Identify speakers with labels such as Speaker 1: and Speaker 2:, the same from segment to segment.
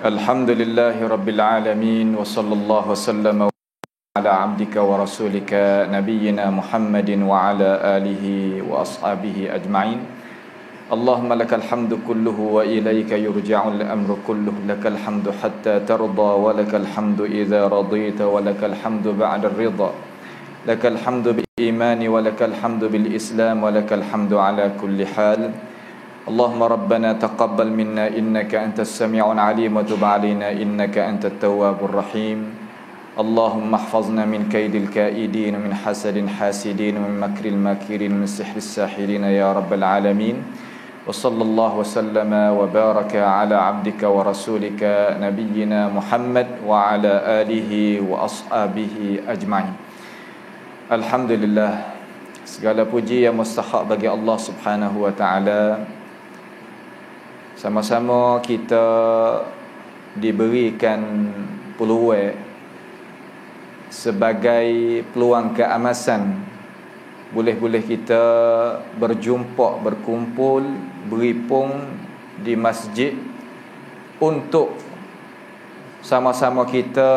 Speaker 1: Alhamdulillahi Rabbil Alamin. Wa sallallahu wasallam ala abdika wa rasulika nabiyyina Muhammadin wa ala alihi wa ashabihi ajma'in. Allahumma lakal hamdu kulluhu wa ilayka yurja'ul amru kulluhu. Lakal hamdu hatta tarda wa lakal hamdu idza radita wa lakal hamdu ba'da ar-ridha. Lakal hamdu bil imani wa lakal hamdu bil islam wa lakal hamdu ala kulli hal. Allahumma rabbana taqabbal minna innaka antas sami'un alim wa tub alaina innaka antat tawwabur rahim. Allahumma ihfazna min kaidil kaidin, min hasadin hasidin, min makril makirin, min sihris sahirin ya rabbal alamin. Wa sallallahu wa sallama wa baraka ala abdika wa rasulika nabiyyina Muhammad wa ala alihi wa ashabihi ajma'in. Alhamdulillah, segala puji yang mustahak bagi Allah Subhanahu wa taala. Sama-sama kita diberikan peluang sebagai peluang keamasan. Boleh-boleh kita berjumpa, berkumpul, beripung di masjid untuk sama-sama kita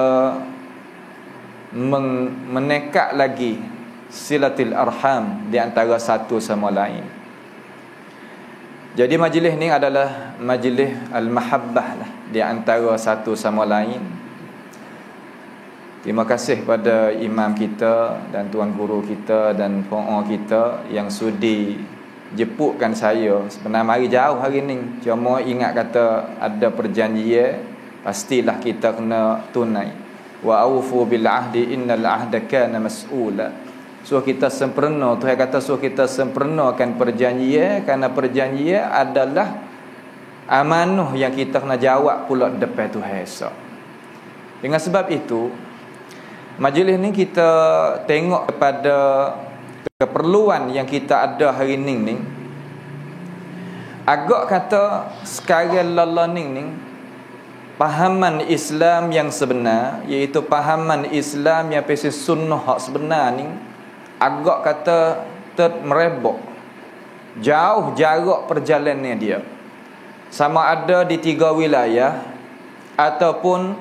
Speaker 1: menekat lagi silatul arham di antara satu sama lain. Jadi majlis ni adalah majlis al-mahabbah lah, di antara satu sama lain. Terima kasih pada imam kita dan tuan guru kita dan pengajar kita yang sudi jemputkan saya. Sebenarnya mari jauh hari ni, cuma ingat kata ada perjanjian, pastilah kita kena tunai. Wa aufu bil ahdi innal ahda kana mas'ula. So kita sempurna, Tuhan kata so kita sempurnakan perjanjian, kerana perjanjian adalah amanah yang kita kena jawab pula depan Tuhan esok. Dengan sebab itu, majlis ni kita tengok kepada keperluan yang kita ada hari ni. Agak kata sekarang lalaning ni pahaman Islam yang sebenar, iaitu pahaman Islam yang pasal sunnah hak sebenar ni, agak kata merebok. Jauh jarak perjalanannya dia. Sama ada di 3 wilayah, ataupun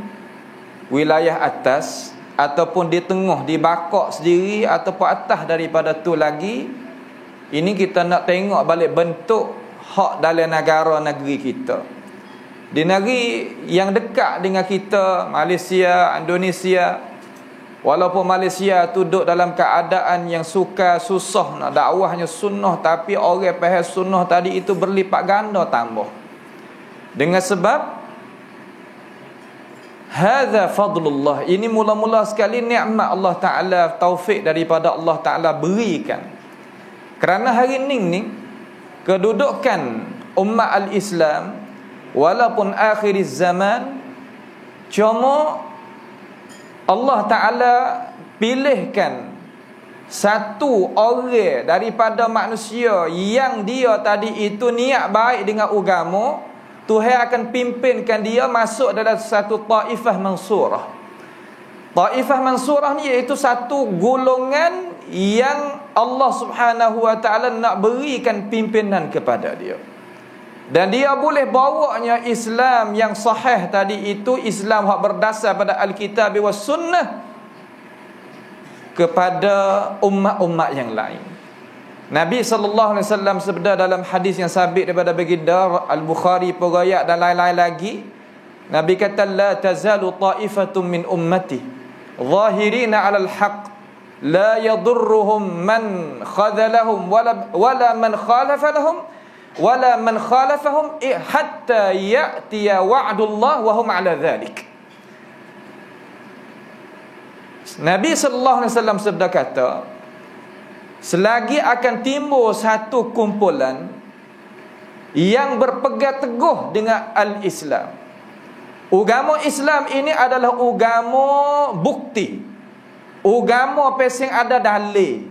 Speaker 1: wilayah atas, ataupun di tengah, di bakak sendiri, ataupun atas daripada tu lagi. Ini kita nak tengok balik bentuk hak dalam negara negeri kita. Di negeri yang dekat dengan kita, Malaysia, Indonesia, walaupun Malaysia tu duduk dalam keadaan yang susah nak dakwahnya sunnah, tapi orang faham sunnah tadi itu berlipat ganda tambah. Dengan sebab hadza fadlullah, ini mula-mula sekali nikmat Allah Taala, taufik daripada Allah Taala berikan. Kerana hari ni kedudukan umat al-Islam walaupun akhir zaman, cuma Allah Ta'ala pilihkan satu orang daripada manusia yang dia tadi itu niat baik dengan agama. Tuhan akan pimpinkan dia masuk dalam satu taifah mansurah. Taifah mansurah ni iaitu satu golongan yang Allah Subhanahu wa ta'ala nak berikan pimpinan kepada dia. Dan dia boleh bawanya Islam yang sahih tadi itu, Islam yang berdasar pada Alkitab wa Sunnah, kepada umat-umat yang lain. Nabi SAW sabda dalam hadis yang sabit daripada baginda Al-Bukhari, Purayat dan lain-lain lagi. Nabi kata, la tazalu ta'ifatun min ummati zahirina 'alal haqq la yadurruhum man khadhalahum wala man khalafahum wala man khalafahum hatta ya'tiya wa'dullah wa hum 'ala dhalik. Nabi sallallahu alaihi wasallam sabda kata, selagi akan timbul satu kumpulan yang berpegang teguh dengan al-Islam. Agama Islam ini adalah agama bukti. Agama pesing ada dalil.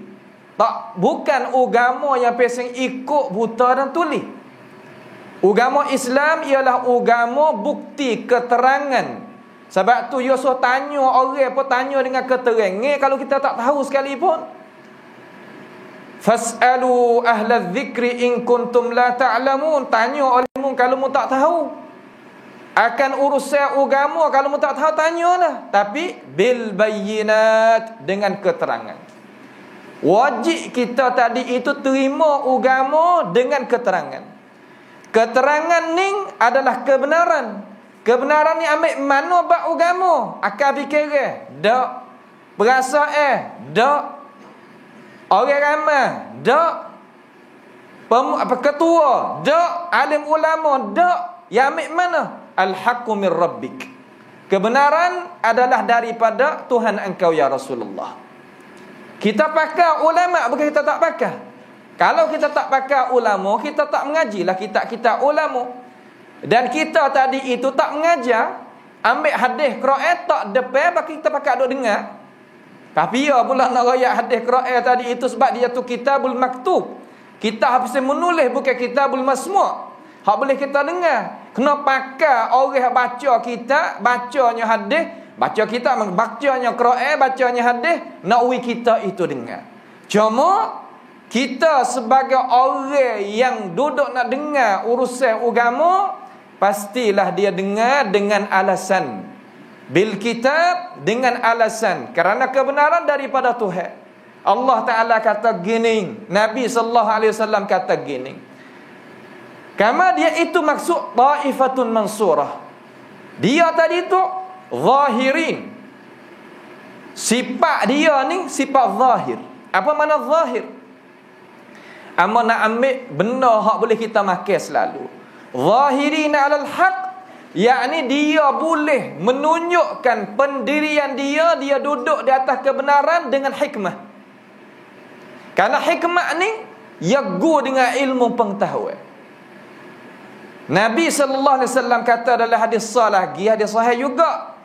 Speaker 1: Tak, bukan agama yang pesing ikut buta dan tuli. Agama Islam ialah agama bukti, keterangan. Sebab tu Yusuf tanya orang apa, tanya dengan keterangan kalau kita tak tahu sekalipun. Fas'alu ahla dzikri in kuntum la ta'lamun. Tanya olehmu kalau mu tak tahu. akan urusan agama, kalau mu tak tahu tanyalah, tapi bil bayyinat, dengan keterangan. Wajib kita tadi itu terima agama dengan keterangan. Keterangan ni adalah kebenaran. Kebenaran ni ambil mana bab agama? Akal fikir dak. Perasaan dak. Orang ramai dak. Ketua dak. Alim ulama dak. Yang ambil mana? Al-haqqu min rabbik. Kebenaran adalah daripada Tuhan engkau ya Rasulullah. Kita pakai ulama, bukan kita tak pakai. Kalau kita tak pakai ulama, kita tak mengajilah kitab-kitab ulama. Dan kita tadi itu tak mengajar, ambil hadis Quran tak depan, bagi kita pakai duk dengar. Tapi ya pula nak royak hadis Quran tadi itu sebab dia tu kitabul maktub. Kita habis menulis, bukan kitabul masmu'. Hak boleh kita dengar. Kena pakai orang baca kita, bacanya hadis, baca kita, bacanya Quran, bacanya hadis, nak uwi kita itu dengar. Cuma kita sebagai orang yang duduk nak dengar urusan agama, pastilah dia dengar dengan alasan. Bil kitab, dengan alasan. Kerana kebenaran daripada Tuhan. Allah Ta'ala kata gini. Nabi SAW kata gini. Kama dia itu maksud ta'ifatun mansurah. Dia tadi itu zahirin. Sifat dia ni sifat zahir. Apa mana zahir? Amma nak ambil benda hak boleh kita makan selalu. Zahirina 'alal haq, yakni dia boleh menunjukkan pendirian dia duduk di atas kebenaran dengan hikmah. Karena hikmah ni yagu dengan ilmu pengetahuan. Nabi sallallahu alaihi wasallam kata dalam hadis sahih juga,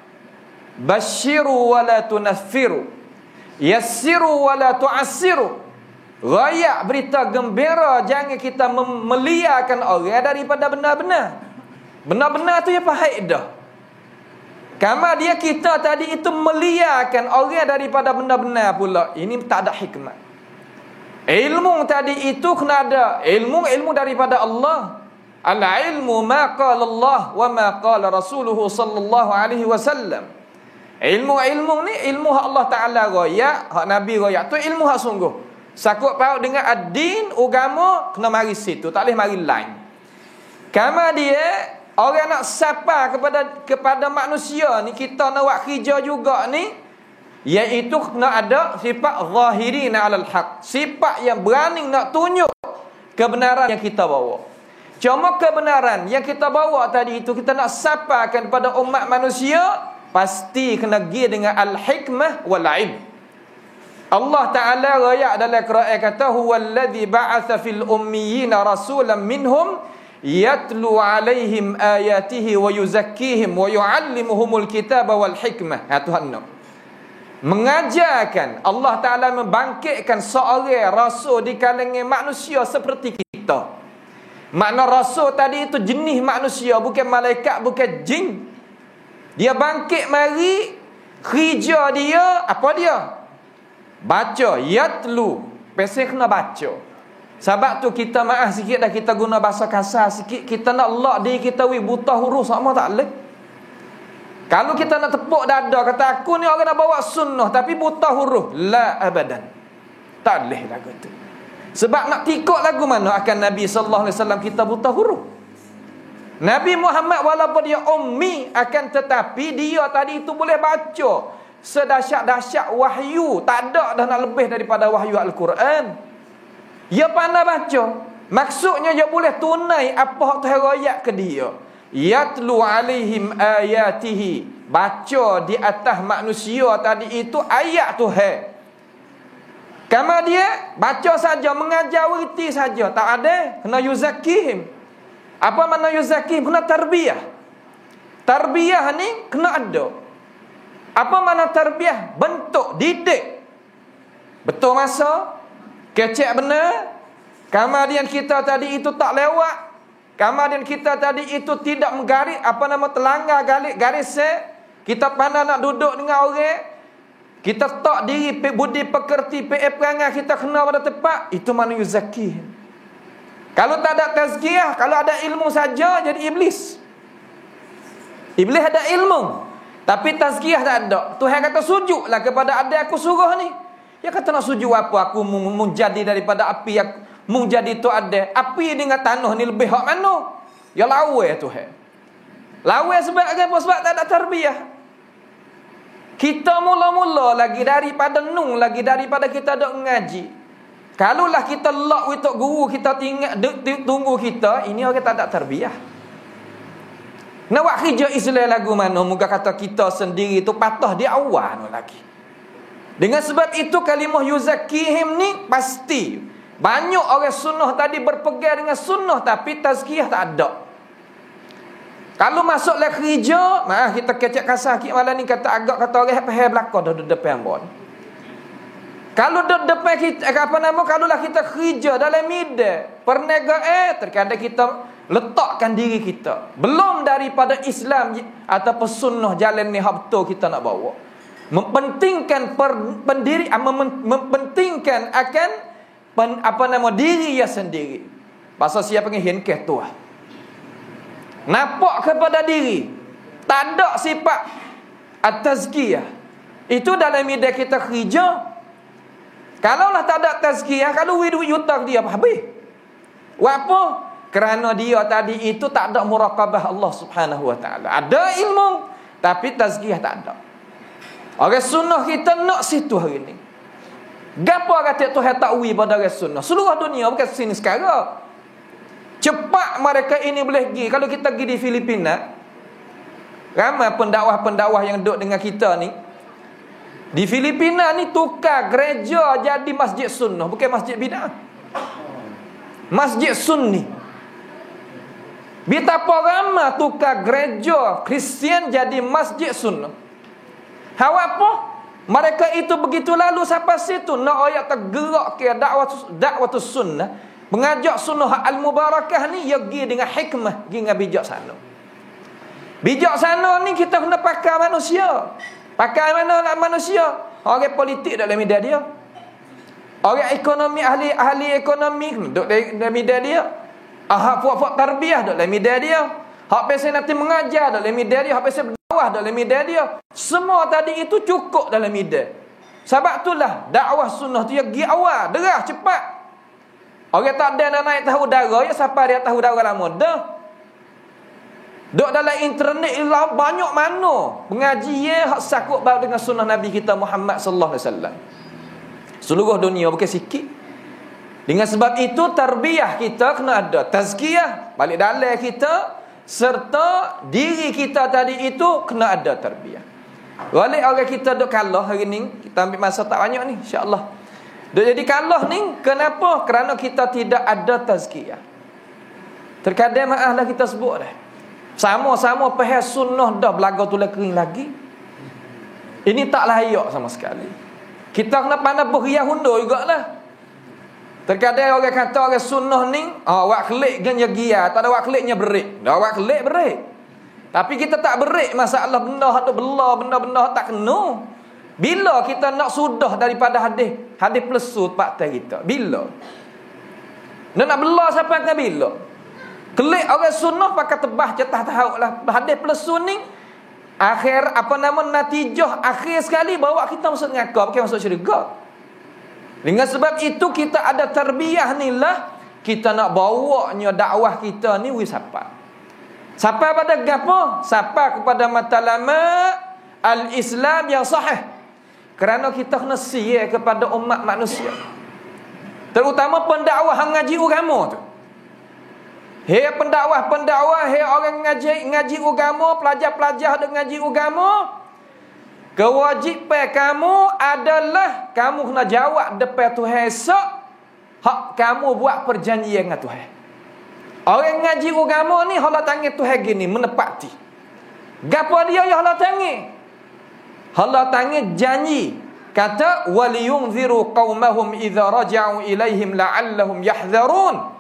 Speaker 1: basyiru wa la tunaffiru, yassiru wa la tu'assiru. Rayak berita gembira, jangan kita meliarkan orang daripada benar-benar. Benar-benar tu ya pahit dah. Kama dia kita tadi itu meliarkan orang daripada benar-benar pula. Ini tak ada hikmah. Ilmu tadi itu kena ada ilmu daripada Allah. Al-ilmu ma qala Allah wa ma qala Rasuluhu sallallahu alaihi wasallam. Ilmu ni ilmu hak Allah Ta'ala royak, hak Nabi royak tu ilmu hak sungguh. Sakut paut dengan ad-din, agama, kena mari situ, tak boleh mari lain. Kama dia orang nak sapa kepada manusia ni, kita nak buat kerja juga ni, iaitu kena ada sifat zahirina 'alal haq, sifat yang berani nak tunjuk kebenaran yang kita bawa. Cuma kebenaran yang kita bawa tadi itu kita nak sapakan kepada umat manusia, pasti kena pergi dengan al-hikmah wal 'ilm. Allah Ta'ala rayak dalam Quran kata, huwallazi ba'atha fil ummiyina rasulan minhum yatlu alaihim ayatihi wa yuzakkihim wa yu'allimuhumul kitaba wal hikmah. Tuhan nak mengajarkan, Allah Ta'ala membangkitkan seorang rasul di kalangan manusia seperti kita. Makna rasul tadi itu jenis manusia, bukan malaikat, bukan jin. Dia bangkit mari, kerja dia apa dia? Baca, yatlu. Pasal kena baca. Sebab tu kita maaf sikit dah, kita guna bahasa kasar sikit. Kita nak lock diri kita buta huruf sama tak boleh. Kalau kita nak tepuk dada, kata aku ni orang nak bawa sunnah tapi buta huruf, la abadan. Tak boleh lagu tu. Sebab nak tikuk lagu mana akan Nabi sallallahu alaihi wasallam kita buta huruf. Nabi Muhammad walaupun dia ummi, akan tetapi dia tadi itu boleh baca sedahsyat-dahsyat wahyu. Tak ada dah nak lebih daripada wahyu Al-Quran. Dia pandai baca. Maksudnya dia boleh tunai apa Tuhan royak ke dia. Yatlu alaihim ayatihi, baca di atas manusia tadi itu ayat Tuhan. Kama dia baca saja, mengajar werti saja, tak ada. Kena yuzakkihim. Apa makna yuzakkihim? Kena tarbiyah. Tarbiyah ni kena ada. Apa makna tarbiyah? Bentuk, didik. Betul masa, kecek benar. Kemudian kita tadi itu tak lewat. Kemudian kita tadi itu tidak menggaris, telanggar garis. Kita pandai nak duduk dengan orang. Kita tak diri budi pekerti, perangai kita kena pada tepat. Itu makna yuzakkihim. Kalau tak ada tazkiyah, kalau ada ilmu saja, jadi iblis.
Speaker 2: Iblis ada ilmu, tapi tazkiyah tak ada. Tuhan kata sujudlah kepada adik aku suruh ni. Dia kata nak sujud apa? Aku mau jadi daripada api, aku mau jadi tu adik. Api dengan tanah ni lebih hak mana? Ya lawa Tuhan. Lawa sebab apa? Sebab tak ada tarbiyah. Kita mula-mula lagi daripada nung, lagi daripada kita dok ngaji. Kalaulah kita lock untuk guru kita tunggu kita, ini orang tak ada tarbiyah. Nak buat kerja Islam lagu mana? Moga kata kita sendiri tu patah di awal lagi. Dengan sebab itu kalimah yuzakihim ni pasti banyak orang sunnah tadi berpegang dengan sunnah tapi tazkiyah tak ada. Kalau masuklah kerja, kita kecek kasar sikit malam ni kata agak kata orang faham belakang dah depan bon. Kalau depan kita kalau lah kita kerja dalam media perniagaan, terkadang kita letakkan diri kita belum daripada Islam atau sunnah jalan ni hak betul kita nak bawa. Mempentingkan mempentingkan akan diri dia sendiri. Pasal siapa yang hinkeh tu. Nampak kepada diri, tak ada sifat at-tazkiyah. Itu dalam media kita kerja. Kalaulah tak ada tazkiyah, kalau duit yutak dia habis. Apa? Kerana dia tadi itu tak ada muraqabah Allah Subhanahu wa taala. Ada ilmu tapi tazkiyah tak ada. Orang sunnah kita nak situ hari ni. Gapo kata Tuhan takwi pada orang sunnah? Seluruh dunia bukan sini sekarang. Cepat mereka ini boleh pergi. Kalau kita pergi di Filipina, ramai pendakwah-pendakwah yang duduk dengan kita ni. Di Filipina ni tukar gereja jadi masjid sunnah, bukan masjid bid'ah. Masjid sunni. Betapa ramai tukar gereja Kristian jadi masjid sunnah. Hawa apa? Mereka itu begitu lalu sampai situ nak ayat tergerak ke dakwah sunnah, mengajak sunnah al-mubarakah ni ya pergi dengan hikmah, pergi dengan bijaksana. Bijaksana ni kita kena pakai manusia. Pakai mana manusia? Orang politik dalam media dia. Orang ekonomi, ahli ekonomi duduk dalam media dia. Puak-puak tarbiyah duduk dalam media dia. Hak pasal nanti mengajar dalam media dia. Hak pasal berdakwah dalam media dia. Semua tadi itu cukup dalam media. Sebab itulah dakwah sunnah tu yang pergi awal, derah cepat. Orang tak ada nak naik tahu udara, ya siapa dia tahu udara lama dah. Duk dalam internet ilah banyak mana pengajian hak sakut bab dengan sunnah Nabi kita Muhammad sallallahu alaihi wasallam. Seluruh dunia bukan sikit. Dengan sebab itu tarbiyah kita kena ada, tazkiyah balik dalam kita serta diri kita tadi itu kena ada tarbiyah. Balik orang kita duk kalah hari ni, kita ambil masa tak banyak ni insya-Allah. Duk jadi kalah ni kenapa? Kerana kita tidak ada tazkiyah. Terkadang maaflah kita sebut dah. Sama-sama faham sunnah dah belaga tu kering lagi. Ini tak layak sama sekali. Kita kena pandai beriah hundur jugalah. Terkadang orang kata orang sunnah ni, awak kelik kan ya gia, tak ada awak keliknya berik. Dah awak kelik berik. Tapi kita tak berik masalah benda hak tu belah, benda-benda tak kena. Bila kita nak sudah daripada hadis pelesut paktai kita? Bila? Nak belah siapa akan bila? Kelik orang sunnah pakai tebah cetah tahu lah. Hadis pelesun ni akhir natijah akhir sekali bawa kita masuk neraka, bukan masuk syurga. Dengan sebab itu kita ada tarbiyah ni lah, kita nak bawanya dakwah kita ni wisapa. Siapa pada gapo? Siapa kepada matlamat al-Islam yang sahih. Kerana kita kena siap kepada umat manusia. Terutama pendakwah yang ngaji agama tu. Hei pendakwah, hei orang ngaji agama, pelajar-pelajar yang ngaji agama, kewajipan kamu adalah kamu kena jawab depan Tuhan esok hak kamu buat perjanjian dengan Tuhan. Orang ngaji agama ni Allah tangi Tuhan gini menepati. Gapo dia ya Allah tangi? Allah tangi janji. Kata waliyunziru qaumahum idza raja'u ilaihim la'allahum yahdharun.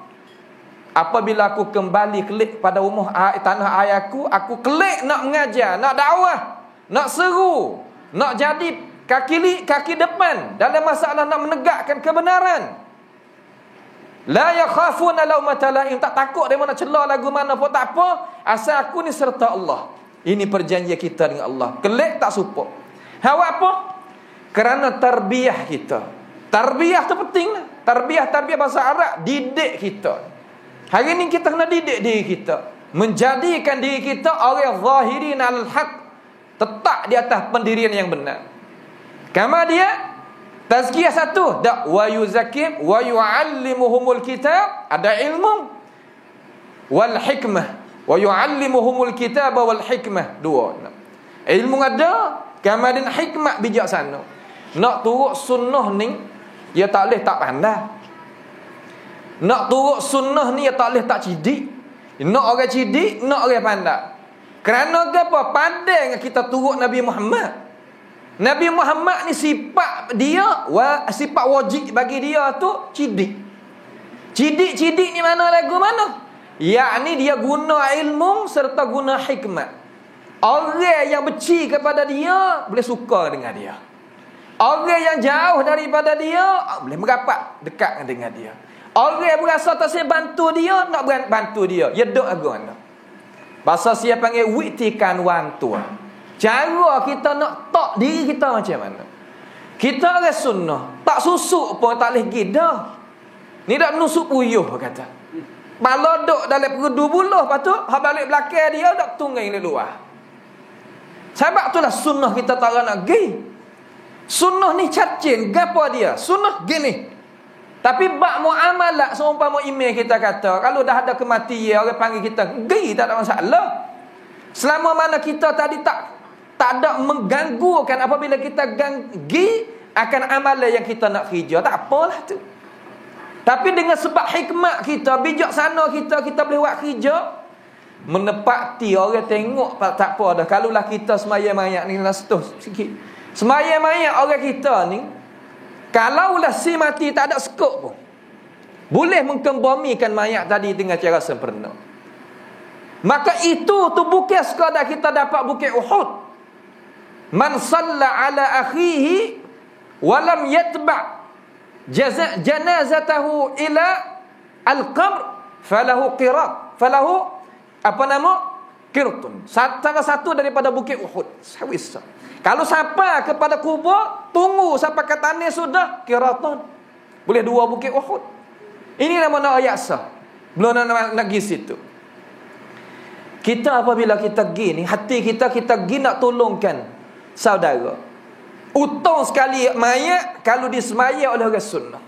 Speaker 2: Apabila aku kembali kelik pada rumah tanah ayahku, aku kelik nak mengajar, nak dakwah, nak seru, nak jadi kaki depan dalam masalah nak menegakkan kebenaran. La yakhafuna laumata laim, tak takut dia mana celah lagu mana pun tak apa, asal aku ni serta Allah. Ini perjanjian kita dengan Allah. Kelak tak support. Hawa apa? Kerana tarbiyah kita. Tarbiyah tu penting lah. Tarbiyah bahasa Arab, didik kita. Hari ni kita kena didik diri kita, menjadikan diri kita orang zahirin al-haq, tetap di atas pendirian yang benar. Kama dia tazkiyah satu, dak wa yuzakim wa yuallimuhumul kitab, ada ilmu wal hikmah, wa yuallimuhumul kitab wal hikmah, dua. Ilmu ada, kemudian hikmah bijaksana. Nak turut sunnah ni, dia tak boleh tak pandai. Nak turut sunnah ni, dia tak boleh tak cidik. Nak orang cidik, nak orang pandai. Kerana apa? Pandai dengan kita turut Nabi Muhammad. Nabi Muhammad ni sifat dia, sifat wajib bagi dia tu cidik. Cidik ni mana lagu mana? Yakni dia guna ilmu serta guna hikmat. Orang yang benci kepada dia boleh suka dengan dia. Orang yang jauh daripada dia boleh merapat dekat dengan dia. Orang yang berasa tak saya bantu dia, nak bantu dia. Ya dok agak. Bahasa saya panggil wiktikan wantua. Cara kita nak tak diri kita macam mana? Kita orang sunnah, tak susuk pun tak boleh gidah. Ni dak nusuk puyuh kata. Kalau duk dalam perdu buluh, lepas tu hak balik belakang dia dak tunggang di luar. Sebab itulah sunnah kita tak nak gi. Sunnah ni cacing, gapo dia? Sunnah gini. Tapi bab muamalah seumpama email kita kata, kalau dah ada kematian orang panggil kita, gi tak ada masalah. Selama mana kita tadi tak ada mengganggukan, apabila kita gi akan amalan yang kita nak kerja, tak apalah tu. Tapi dengan sebab hikmat kita, bijaksana kita boleh buat kerja, menepati orang tengok tak apa dah. Kalaulah kita semaya mayat ni lah setuh sikit. Semaya mayat orang kita ni, kalaulah si mati tak ada skop pun, boleh mengkembamikan mayat tadi dengan cara sempurna. Maka itu tu bukan sekadar kita dapat bukit Uhud. Man salla ala akhihi walam yatba' janazatahu ila al-qabr falahu qirat, falahu apa nama? Qirtun. Salah satu daripada bukit Uhud. Sawisa. Kalau sampai kepada kubur, tunggu sampai ke tanah sudah qiratan. Boleh dua bukit Uhud. Ini nama ayat sah. Belum nak pergi situ. Kita apabila kita pergi ni, hati kita pergi nak tolongkan saudara. Utang sekali mayat kalau disemaya oleh orang sunnah.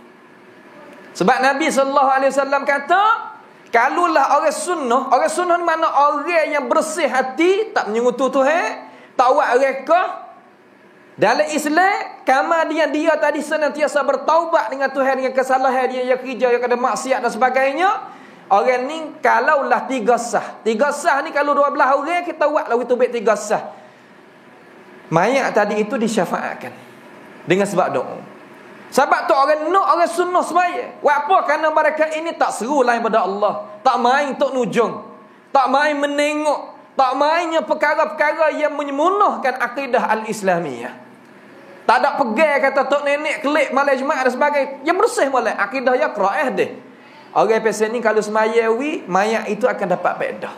Speaker 2: Sebab Nabi SAW kata, kalulah orang sunnah ni mana orang yang bersih hati, tak menyengutu Tuhan, tak buat rekah dalam Islam, kemudian dia tadi senantiasa bertaubat dengan Tuhan, dengan kesalahan dia yang kerja, yang ada maksiat dan sebagainya. Orang ni kalaulah 3 sah. 3 sah ni kalau 12 orang kita buat lagu tu baik 3 sah. Mayat tadi itu disyafaatkan dengan sebab doa. Sebab tu orang nak orang sunnah semaya. Buat apa? Kerana mereka ini tak seru lain pada Allah. Tak main tok nujung. Tak main menengok. Tak mainnya perkara-perkara yang menyemunahkan akidah al-Islamiyah. Tak ada pegang kata tok nenek kelik malam Jumaat dan sebagainya. Yang bersih boleh. Akidah ya qiraah deh. Orang pesan ni kalau semayawi, mayat itu akan dapat faedah.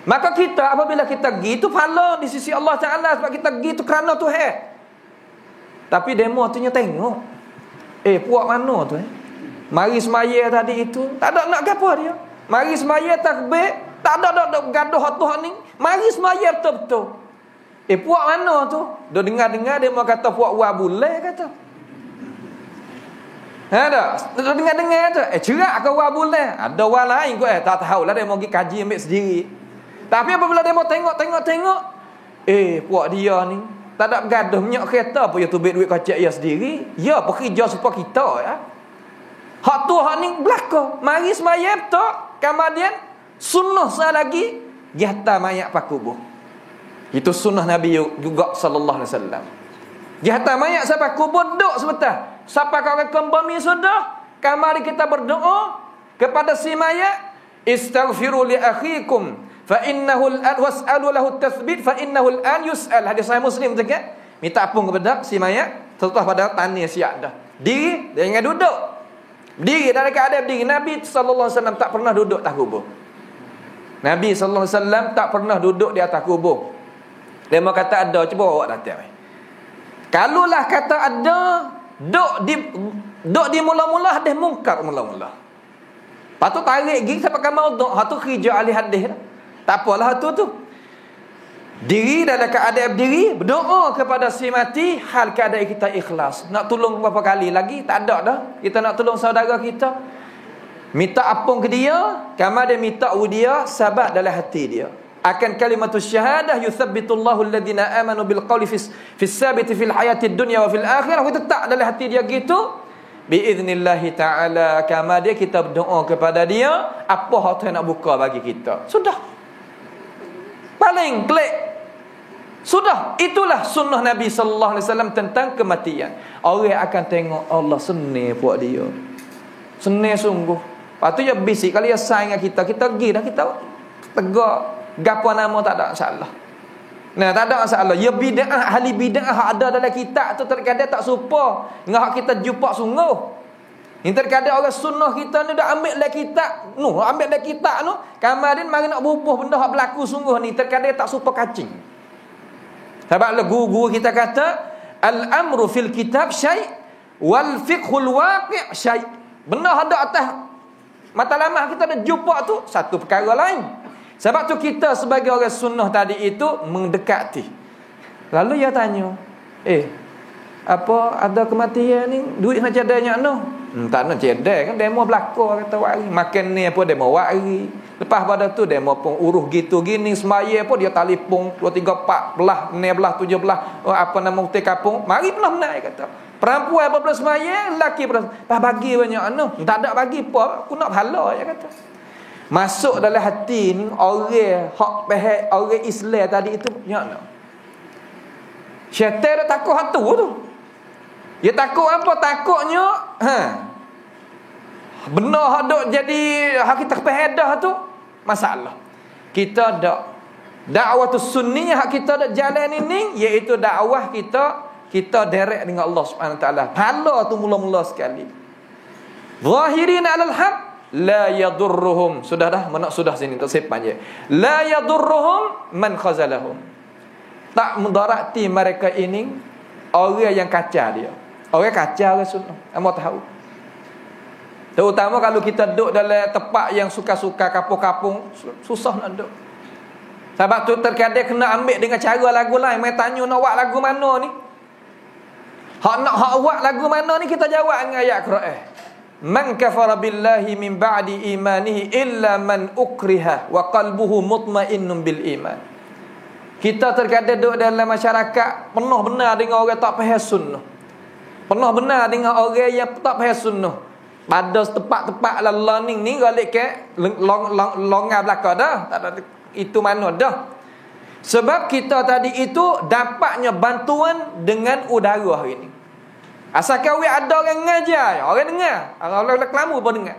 Speaker 2: Maka kita apabila kita pergi itu pahala di sisi Allah Ta'ala, sebab kita pergi itu kerana Tuhan. Tapi demo tu nya tengok. Puak mana tu mari semaya tadi itu, tak ada nak apa dia. Mari semaya takbir, tak ada gaduh hatuh ni. Mari semaya betul-betul. Puak mana tu? Dia dengar-dengar dia mau kata puak wabulai kata. Ada. Dia dengar-dengar tu. Cerak ke wabulai? Ada wal lain kot tak tahulah dia mau pergi kaji ambil sendiri. Tapi apabila dia mau tengok, puak dia ni tak ada bergaduh minyak kereta apa ya tu duit kocek dia sendiri. Ya pekerja supaya kita ya. Hak tu hak ni belaka. Mari semaya betul. Kemudian sunnah saya lagi jahta mayat pak kubur. Itu sunnah Nabi juga sallallahu alaihi wasallam. Jahta mayat sampai kubur duduk sebentar. Sampai kau kembali sudah, mari kita berdoa kepada si mayat, istaghfiru li akhikum fa innahu al-an was'alu lahu at-tathbit fa innahu al-an yus'al. Hadis Sahih Muslim tu kan. Minta ampun kepada si mayat setelah pada tanya siap dah. Diri jangan duduk. Berdiri dalam keadaan berdiri. Nabi sallallahu alaihi wasallam tak pernah duduk atas kubur. Nabi sallallahu alaihi wasallam tak pernah duduk di atas kubur. Demo kata ada, cuba awak datang. Kalulah kata ada, duk di mula-mula hadis mungkar mula-mula. Patut tarik gigi sampai ke maudhu'. Ha tu kerja ahli hadis. Tak apalah tu. Diri dalam keadaan berdiri, berdoa kepada si mati, hal keadaan kita ikhlas. Nak tolong berapa kali lagi? Tak ada dah. Kita nak tolong saudara kita, minta ampun ke dia, kama dia minta dia sabat dalam hati dia. Akan kalimatus syahadah yuthabbitullahu alladhina amanu bil qawli fis sabiti fil hayatid dunya wa fil akhirah. Kita tak dalam hati dia gitu. Biiznillahi ta'ala, kama dia kita berdoa kepada dia, apa hak nak buka bagi kita. Sudah. Paling klik. Sudah. Itulah sunnah Nabi sallallahu alaihi wasallam tentang kematian. Orang akan tengok Allah senang buat dia. Senang sungguh. Lepas tu dia bisik kali dia sayang kita pergi dah, kita tegak gapo nama tak ada masalah. Nah, tak ada masalah. Ya bid'ah, ahli bid'ah ada dalam kitab tu terkadang tak serupa dengan hak kita jumpa sungguh. Ini terkadang orang sunnah kita ni dah ambil dalam kitab. Ambil dalam kitab tu, kamarin mari nak bubuh benda hak berlaku sungguh ni terkadang tak serupa kacing. Sebab guru kita kata al-amru fil kitab syai' wal fiqhul waqi' syai'. Benda ada atas matlamat kita dah jumpa tu satu perkara lain. Sebab tu kita sebagai orang sunnah tadi itu mendekati. Lalu dia tanya, apa ada kematian ni? Duit nak cadanya no? Tak nak cadai kan demo belaka kata wari. Makan ni apa demo wari. Lepas pada tu demo pun urus gitu gini semaya apa dia telefon 2 3 4 belah 16 17 apa nama utai kapung. Mari benar-benar kata. Perempuan 12 semaya, lelaki bagi banyak no. Tak ada bagi apa, aku nak pahala ya kata. Masuk dalam hati ni orang hak pihak orang Islam tadi itu nyakna. Syaitan takut hatu tu. Dia takut apa? Takutnya benar hak duk jadi hak kita kepedah tu masalah. Kita dak dakwatus sunniyah hak kita dak jalan ini iaitu dakwah kita direct dengan Allah Subhanahu Wa Taala. Pahala tu mula-mula sekali. Zahirin 'alal haq la yadurruhum. Sudah dah, mana sudah sini tak sepan je. La yadurruhum man khazalahum. Tak mudarati mereka ini orang yang kacau dia. Orang kacau orang sunnah. Amo tahu. Terutama kalau kita duduk dalam tempat yang suka-suka kapung-kapung, susah nak duduk. Sebab tu terkadang kena ambil dengan cara lagu lain. Mai tanya nak buat lagu mana ni? Hak buat lagu mana ni kita jawab dengan ayat Quran. Man kafara billahi min ba'di imanihi illa man ukriha wa qalbuhu mutmainnun bil iman. Kita terkadang duduk dalam masyarakat penuh benar dengan orang tak faham sunnah. Penuh benar dengan orang yang tak faham sunnah. Pada tempat-tempat learning ni galik ke longar belakang dah. Tak ada itu mana dah. Sebab kita tadi itu dapatnya bantuan dengan udara hari ni. Asalkan ada orang mengajar, orang dengar. Orang kelamu pun dengar.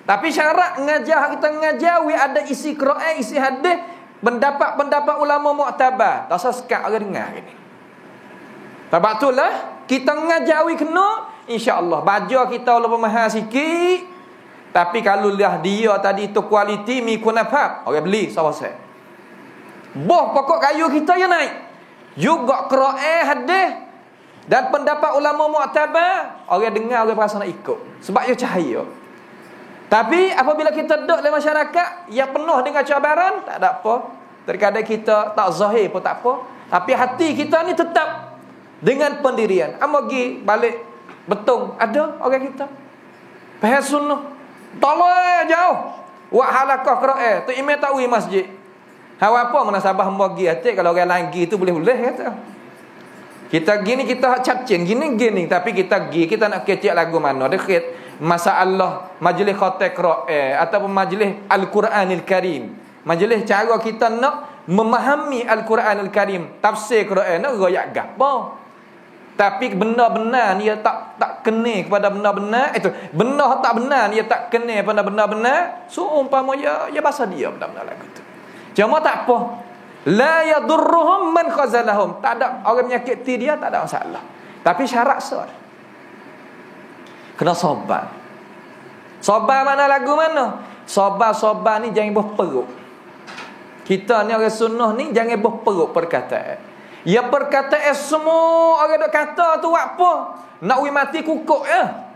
Speaker 2: Tapi syarat mengajar, kita mengajar, ada isi Quran, isi hadis, pendapat-pendapat ulama muktabar. Tak usah sekat orang dengar ni. Sebab itulah kita mengajar kena, insya-Allah baca kita walaupun mahal sikit. Tapi kalau dah dia tadi tu kualiti mikunafab, orang beli sawasai. Boh pokok kayu kita yang naik. Juga Quran, hadis dan pendapat ulama muktabar, orang dengar, orang rasa nak ikut. Sebab dia cahaya. Tapi apabila kita duduk dalam masyarakat yang penuh dengan cabaran, tak ada apa. Terkadang kita tak zahir pun tak apa. Tapi hati kita ni tetap dengan pendirian. Amagi balik betung. Ada orang kita faham sunnah. Tolong jauh. Buat halaqah Quran. Tu imam takwih masjid. Hawa apa munasabah amagi hati kalau orang lagi tu boleh-boleh kata. Kita gini kita capcin gini tapi kita kita nak kecek lagu mana dekat masalah majlis khatam Quran ataupun majlis Al-Quranil Karim. Majlis cara kita nak memahami Al-Quranil Karim, tafsir Quran nak royak gapo. Tapi benar-benar dia tak kena kepada benar-benar itu. Benar tak benar dia tak kena kepada benar-benar. So umpama ya bahasa dia benar-benar lagu tu. Cuma tak apa. La yadurruhum man khazalahum. Tak ada orang menyakiti dia, tak ada masalah. Tapi syarat sah. Kena sabar. Sabar mana lagu mana? Sabar ni jangan berperuk. Kita ni orang sunnah ni jangan berperuk perkataan. Ya perkataan semua orang dok kata tu buat apa? Nak mati kukuk ya.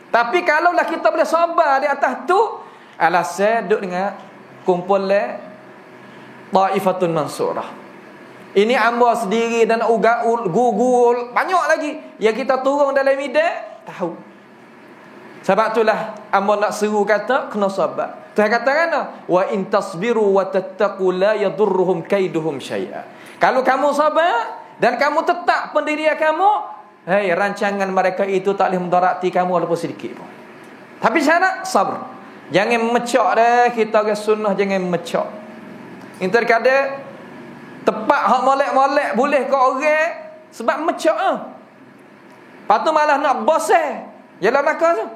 Speaker 2: Tapi kalaulah kita boleh sabar di atas tu, alasan duduk dengan kumpulan Taifatun Mansurah. Ini amba sendiri dan gugul banyak lagi yang kita turun dalam media tahu. Sebab itulah amba nak seru kata kena sabar. Tuhan kata kan, wa in tasbiru wa tattaqu la yadurruhum kaiduhum syai'a. Kalau kamu sabar dan kamu tetap pendirian kamu, rancangan mereka itu tak boleh mudarati kamu walaupun sedikit pun. Tapi syarat sabar. Jangan memecak dah. Kita orang sunnah jangan memecak. Ini terkadang tepat hak molek-molek boleh ke orang sebab memecak Lepas tu malah nak boseh. Yalah nakal tu.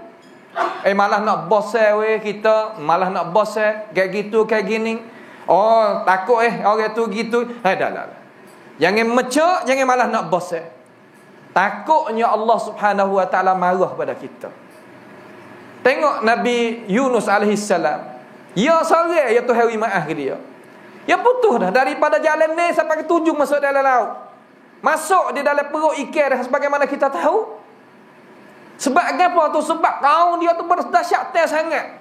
Speaker 2: Malah nak boseh weh kita, malah nak boseh kayak gitu kayak gini. Oh, takut orang tu gitu. Dah. Jangan memecak, jangan malah nak boseh. Takutnya Allah Subhanahu wa taala marah pada kita. Tengok Nabi Yunus AS. Ya sorang ya Tuhan maaf ke dia. Ya putus dah daripada jalan ni sampai ke tujuh masuk dalam laut. Masuk di dalam perut ikan dah sebagaimana kita tahu. Sebab apa tu? Sebab kaum dia tu berdahsyat sangat.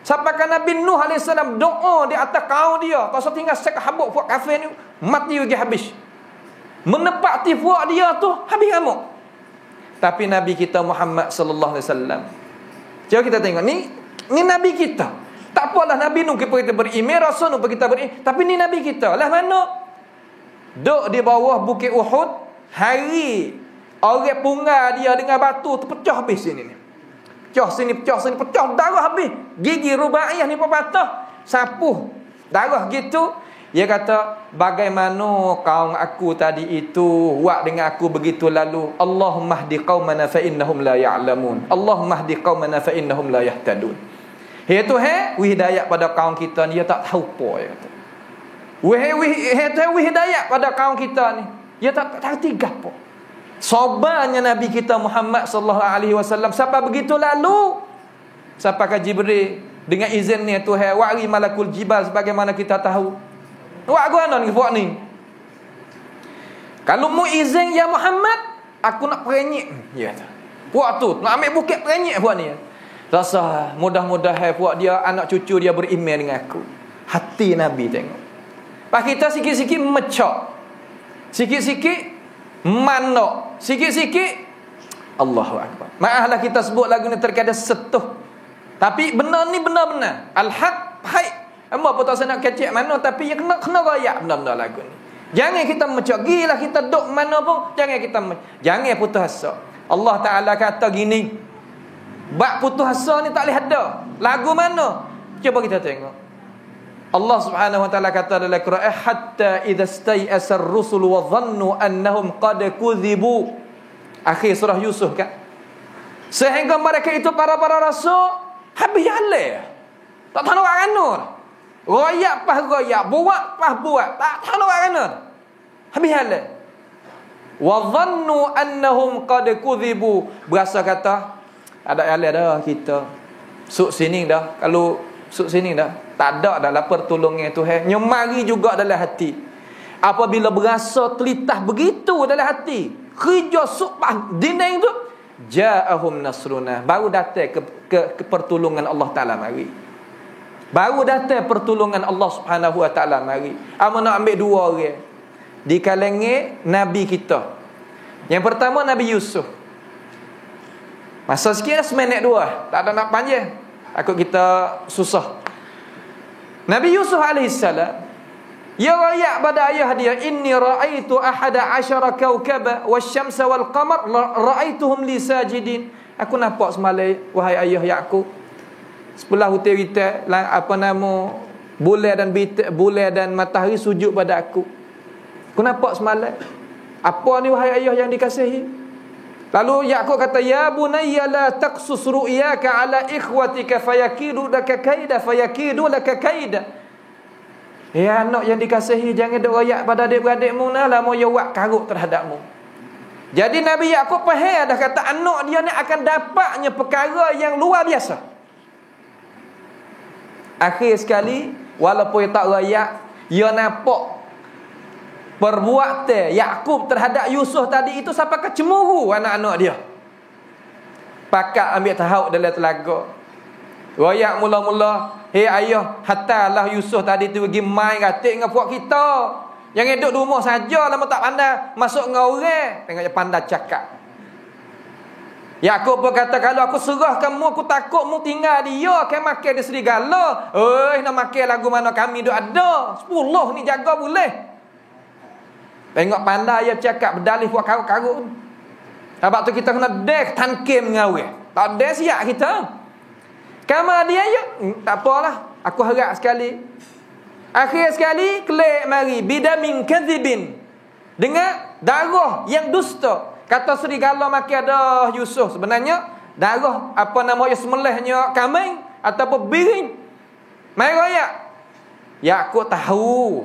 Speaker 2: Sampai kan Nabi Nuh AS doa di atas kaum dia. Kalau tinggal sekhabuk buat kafir ni mati lagi habis. Menepati puak dia tu habis ngamuk. Tapi Nabi kita Muhammad sallallahu alaihi wasallam, coba kita tengok ni Nabi kita. Tak apalah Nabi Nuh kita beriman, Rasul Nuh kita beriman, tapi ni Nabi kita. Lah mana? Duk di bawah bukit Uhud, hari orang punggar dia dengan batu terpecah habis sini ni. Pecah sini, pecah darah habis. Gigi rubaiyah ni patah, sapuh darah gitu. Dia kata, bagaimana kaum aku tadi itu buat dengan aku begitu lalu. Allahumma hdi qaumana fa innahum la ya'lamun. Allahumma hdi qaumana fa innahum la yahtadun. Ya Tuhan, hidayat pada kaum kita ni dia tak tahu apa dia kata. Hidayat pada kaum kita ni dia tak tiga apa. Sabarnya Nabi kita Muhammad sallallahu alaihi wasallam sampai begitu lalu. Sampai ke Jibril dengan izinnya Tuhan wari malakul jibal sebagaimana kita tahu. Wak gua ni buat ni. Kalau mu izin ya Muhammad, aku nak perenyek. Ya kata. Puak tu nak ambil bukit perenyek puak ni. Rasa mudah-mudahan puak dia anak cucu dia beriman dengan aku. Hati Nabi tengok. Pak kita sikit-sikit mecak. Sikit-sikit manok. Sikit-sikit Allahu akbar. Maaflah kita sebut lagu ni terkadang setuh. Tapi benar ni benar-benar. Al-haq haid. Amba pun tak nak kecek mana, tapi ya kena rayak benda-benda lagu ni. Jangan kita mecak gilah kita duk mana pun, jangan putus asa. Allah Taala kata gini, bab putus asa ni tak boleh ada. Lagu mana? Cuba kita tengok. Allah Subhanahu wa taala kata dalam Quran, hatta idza stay'asa ar-rusul wa dhannu annahum qad kudzibu. Akhir surah Yusuf kan. Sehingga mereka itu para rasul habis jalan. Tak tahu nak anu. Royak pas royak, buat pas buat. Tak tahu nak anu. Habis jalan. Wa dhannu annahum qad kudzibu. Berasa kata ada jalan dah kita. Suk sini dah. Kalau suk sini dah, tak ada dalam pertolongan Tuhan. Nyemari juga dalam hati. Apabila berasa telitah begitu dalam hati, kerja supah dinding tu, ja'ahum nasruna, baru datang ke pertolongan Allah Taala mari. Baru datang pertolongan Allah Subhanahu wa taala mari. Amo nak ambil dua orang di kalangan nabi kita. Yang pertama Nabi Yusuf. Masa sikit seminit dua, tak ada nak panjang. Takut kita susah. Nabi Yusuf alaihissalam, ya rayak pada ayah dia, inni ra'aitu ahada asyara kaukaba wasyamsa wal qamar ra'aituhum li sajidin. Aku nampak semalam wahai ayah Yaqub, sebelah hutan-hutan apa nama bulan dan matahari sujud pada aku. Aku nampak semalam. Apa ni wahai ayah yang dikasihi? Lalu Yaqub kata, ya bunayya la taqsus ru'yaka ala ikhwatika fayakidu laka kaida. Ya anak yang dikasihi, jangan dok royak pada adik-beradikmu nah lama ya buat karut terhadapmu. Jadi Nabi Yaqub faham dah kata anak dia ni akan dapatnya perkara yang luar biasa. Akhir sekali walaupun dia tak rayak, dia nampak perbuatan Yakub terhadap Yusuf tadi itu sampai ke cemburu anak-anak dia. Pakat ambil tahu dalam telaga. Rayak mula-mula, "Hei ayah, hatalah Yusuf tadi tu pergi main gatik dengan puak kita. Yang duduk di rumah saja, lama tak pandai masuk dengan orang." Tengok dia pandai cakap. Yakub berkata, "Kalau aku serah kamu, aku takut mu tinggal dia akan makan dia serigala. Nak makan lagu mana kami duk ada. 10 ni jaga boleh." Tengok pandai dia cakap, berdalih buat karut-karut. Sebab tu kita kena dek tankim dengan orang. Tak dek siap kita. Kamar dia tak apalah, aku harap sekali. Akhir sekali kelek mari bidamin kadzibin, dengan darah yang dusta. Kata serigala makan dah Yusuf, sebenarnya darah apa nama dia semelahnya kambing ataupun biring. Mai royak. Yakub tahu,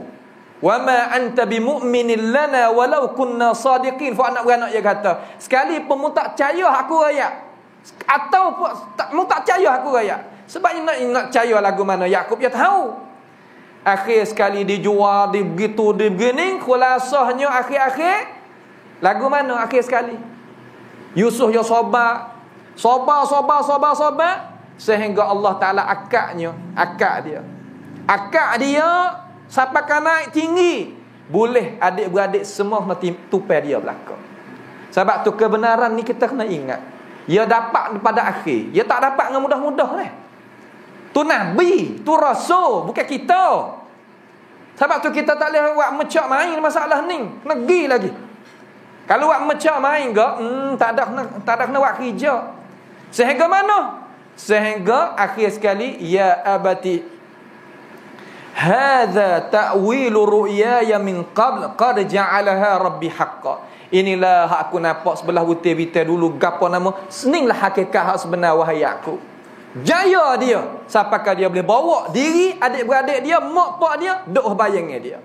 Speaker 2: "Wa ma anta bimu'minin lana walau kunna sadiqin." Fa anak-anak dia kata, "Sekali pun mu tak percaya aku royak, atau mu tak percaya aku royak." Sebabnya nak percaya lagu mana Yakub dia tahu. Akhir sekali dijual, begitu begini, khulasahnya akhir-akhir lagu mana akhir sekali Yusuf dia sabar sehingga Allah Ta'ala akak dia sampai kan naik tinggi, boleh adik-beradik semua kena tupai dia belakang. Sebab tu kebenaran ni kita kena ingat, dia dapat pada akhir, dia tak dapat dengan mudah-mudah lah. Tu Nabi, tu Rasul, bukan kita. Sebab tu kita tak boleh buat mecak main masalah ni, kena pergi lagi. Kalau buat mecak main ke, tak ada kena buat kerja. Sehingga mana? Sehingga akhir sekali, "Ya abati, hadza ta'wilu ru'yaya min qabl qad ja'alaha rabbi haqqan." Inilah hak aku nampak sebelah butir-butir dulu, gapo nama, seninglah hakikat hak sebenar wahai Yakub. Jaya dia sampaikan dia boleh bawa diri adik-beradik dia, mak pak dia duk bayangnya dia.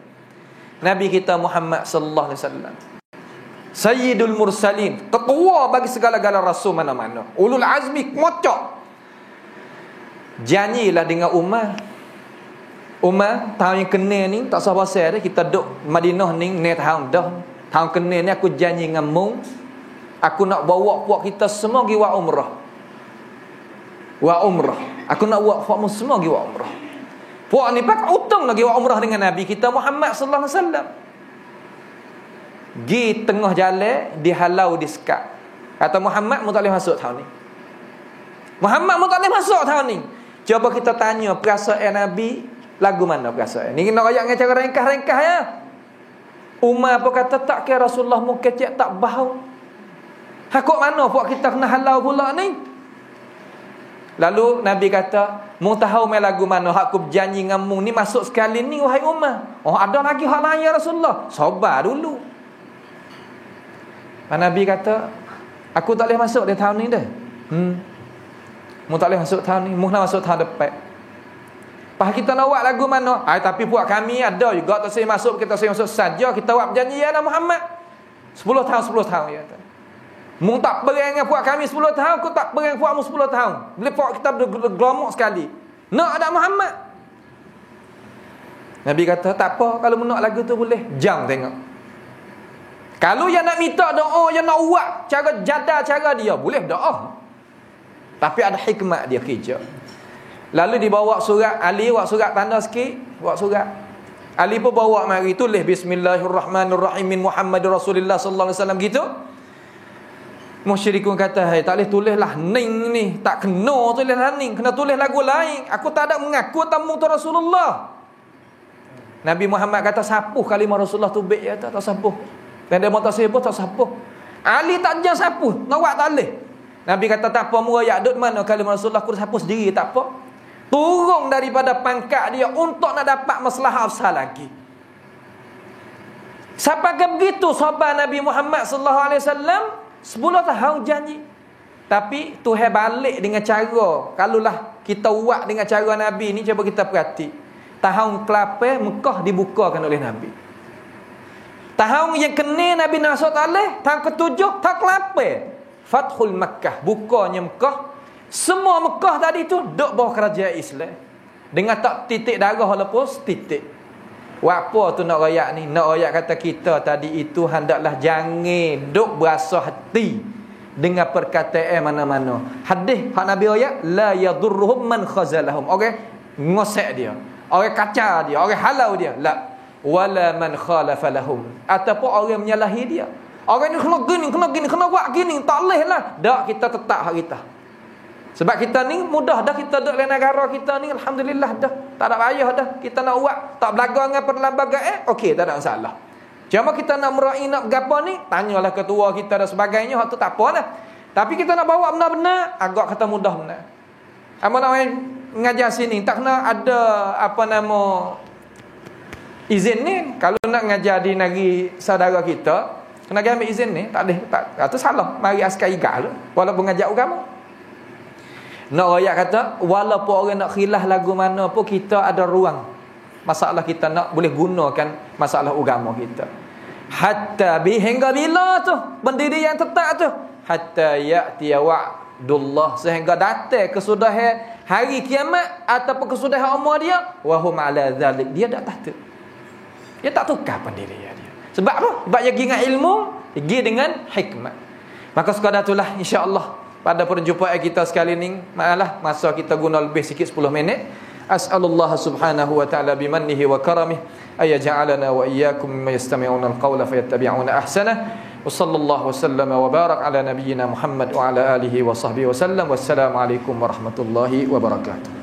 Speaker 2: Nabi kita Muhammad sallallahu alaihi wasallam, Sayyidul Mursalin, ketua bagi segala-gala rasul mana-mana, ulul azmi, mocok. Janjilah dengan Umar, tahun yang kena ni tak usah pasal dah, kita duk Madinah ni tahun dah. Tahun kena ni aku janji dengan mu, aku nak bawa puak kita semua pergi buat umrah. Aku nak buat puak semua pergi buat umrah. Puak ni pak utang lagi buat umrah dengan Nabi kita Muhammad sallallahu alaihi wasallam. Gi tengah jalan dihalau disekat. Kata Muhammad, mu tak boleh masuk tahun ni. Cuba kita tanya perasaan Nabi lagu mana perasaan. Ni nak ayat dengan cara ringkas-ringkas ya. Umar pun kata, "Tak kira Rasulullah mu kecek tak bau. Hakuk mana puak kita kena halau pula ni?" Lalu Nabi kata, "Mu tahu mai lagu mana hak aku berjanji dengan mu ni masuk sekali ni wahai Umar. Oh, ada lagi hak lain ya Rasulullah. Sabar dulu." Nabi kata, "Aku tak boleh masuk di tahun ni dah. Mu tak boleh masuk tahun ni, mu nak masuk tahun depan. Pas kita nak buat lagu mana? Tapi buat kami ada juga tak saya masuk, kita saya masuk saja, kita buat perjanjian dengan Muhammad 10 tahun ya. Mu tak perang dengan puak kami 10 tahun, aku tak perang puak mu 10 tahun. Bila puak kita bergelomok sekali. Nak ada Muhammad." Nabi kata, "Tak apa, kalau mu nak lagu tu boleh. Jam tengok. Kalau yang nak minta doa, yang nak buat cara jada cara dia, boleh doa. Tapi ada hikmat dia kerja." Lalu dibawa surat, Ali buat surat tanda sikit, buat surat. Ali pun bawa mari tulis Bismillahirrahmanirrahim min Muhammadur Rasulullah sallallahu alaihi wasallam gitu. Musyrikun kata, "Hai, tak boleh tulislah ning ni, tak kena tulislah ning, kena tulis lagu lain. Aku tak ada mengaku tamu tu Rasulullah." Nabi Muhammad kata, "Sapuh kalimah Rasulullah tu baik ya, tak sapuh." Dan dia tak sebut tak sapuh. Ali tak jangan sapuh, nak buat tak boleh. Nabi kata, "Tak apa, mu ayat duk mana kalimah Rasulullah, aku sapuh sendiri tak apa." Turun daripada pangkat dia untuk nak dapat masalah besar lagi. Sampai ke begitu sahabat Nabi Muhammad sallallahu alaihi wasallam 10 tahun janji. Tapi Tuhan balik dengan cara, kalaulah kita buat dengan cara Nabi ni, cuba kita perhati. Tahun ke-8 Mekah dibukakan oleh Nabi. Tahun yang kena Nabi Nasr Taleh, tahun ke-7, tahun ke-8 Fathul Makkah, bukanya Mekah. Semua Mekah tadi tu duk bawah kerajaan Islam. Dengan tak titik darah lepas titik. Apa tu nak royak ni? Nak royak kata kita tadi itu hendaklah jangan duk berasa hati dengan perkataan mana-mana. Hadis hak Nabi royak, la yadurruhum man khazalahum. Orang ngosek dia, orang kacau dia, orang halau dia. La wala man khalafa lahum. Ataupun orang menyalahi dia. Orang ni kena buat gini, tak boleh lah. Tak, kita tetap hak kita. Sebab kita ni mudah dah kita duduk dalam negara kita ni, alhamdulillah dah. Tak ada payah dah. Kita nak buat, tak belaga dengan perlembagaan, okey, tak ada masalah. Cuma kita nak meraih nak berapa ni, tanyalah ketua kita dan sebagainya, hak tu tak apa dah. Tapi kita nak bawa benar-benar, agak kata mudah benar. Apa nak mengajar sini, tak kena ada apa nama izin ni. Kalau nak mengajar di negeri saudara kita, kena ambil izin ni, tak ada, tak. Itu salah. Mari askari gal walaupun ngajak agama. Nak royak kata, walaupun orang nak khilaf lagu mana pun, kita ada ruang. Masalah kita nak boleh gunakan masalah agama kita. Hatta hingga bila tu berdiri yang tetap tu, hatta ya'ti wa'dullah, sehingga datang kesudahan hari kiamat ataupun kesudahan umur dia, wa hum ala zalik, dia tak tahu. Dia tak tukar pendirian dia. Sebab apa? Sebab dia pergi dengan ilmu, pergi dengan hikmat. Maka sekadar itulah insya-Allah pada perjumpaan kita sekali ni, malah masa kita guna lebih sikit 10 minit. As'alullah subhanahu wa ta'ala bimannihi wa karamih ayaj'alana wa iyyakum mimman yastami'una al-qawla fayattabi'una ahsanah. Wa sallallahu wasallama wa barak ala nabiyyina Muhammad wa ala alihi wa sahbihi wa sallam. Wassalamu alaikum warahmatullahi wabarakatuh.